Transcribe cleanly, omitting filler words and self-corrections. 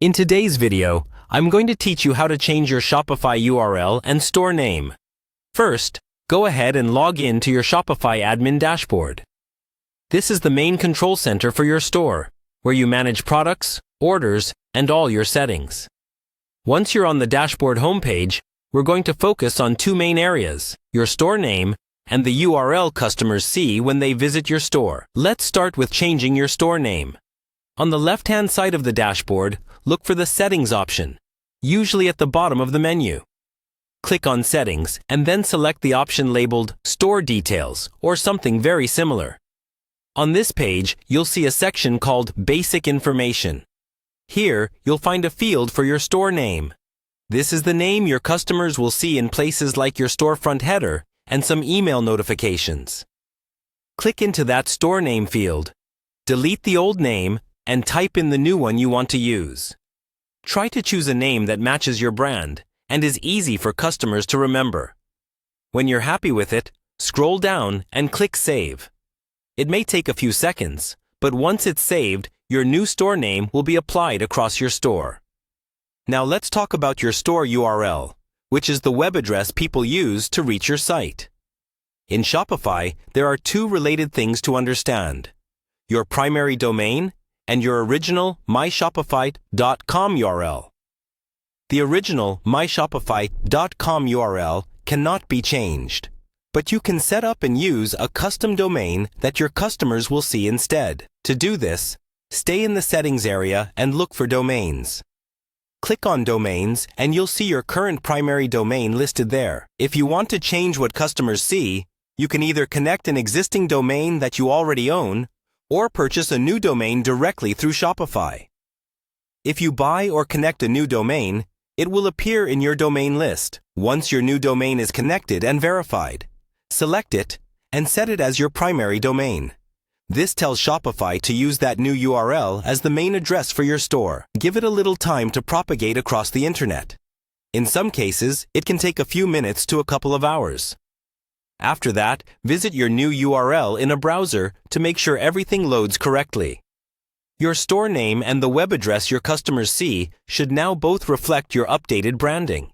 In today's video, I'm going to teach you how to change your Shopify URL and store name. First, go ahead and log in to your Shopify admin dashboard. This is the main control center for your store, where you manage products, orders, and all your settings. Once you're on the dashboard homepage, we're going to focus on two main areas, your store name and the URL customers see when they visit your store. Let's start with changing your store name. On the left-hand side of the dashboard, look for the Settings option, usually at the bottom of the menu. Click on Settings and then select the option labeled Store Details or something very similar. On this page, you'll see a section called Basic Information. Here, you'll find a field for your store name. This is the name your customers will see in places like your storefront header and some email notifications. Click into that store name field, delete the old name, and type in the new one you want to use. Try to choose a name that matches your brand and is easy for customers to remember. When you're happy with it, scroll down and click Save. It may take a few seconds, but once it's saved, your new store name will be applied across your store. Now let's talk about your store URL, which is the web address people use to reach your site. In Shopify, there are two related things to understand: your primary domain and your original myshopify.com URL. The original myshopify.com URL cannot be changed, but you can set up and use a custom domain that your customers will see instead. To do this, stay in the Settings area and look for Domains. Click on Domains and you'll see your current primary domain listed there. If you want to change what customers see, you can either connect an existing domain that you already own or purchase a new domain directly through Shopify. If you buy or connect a new domain, it will appear in your domain list. Once your new domain is connected and verified, select it and set it as your primary domain. This tells Shopify to use that new URL as the main address for your store. Give it a little time to propagate across the internet. In some cases, it can take a few minutes to a couple of hours. After that, visit your new URL in a browser to make sure everything loads correctly. Your store name and the web address your customers see should now both reflect your updated branding.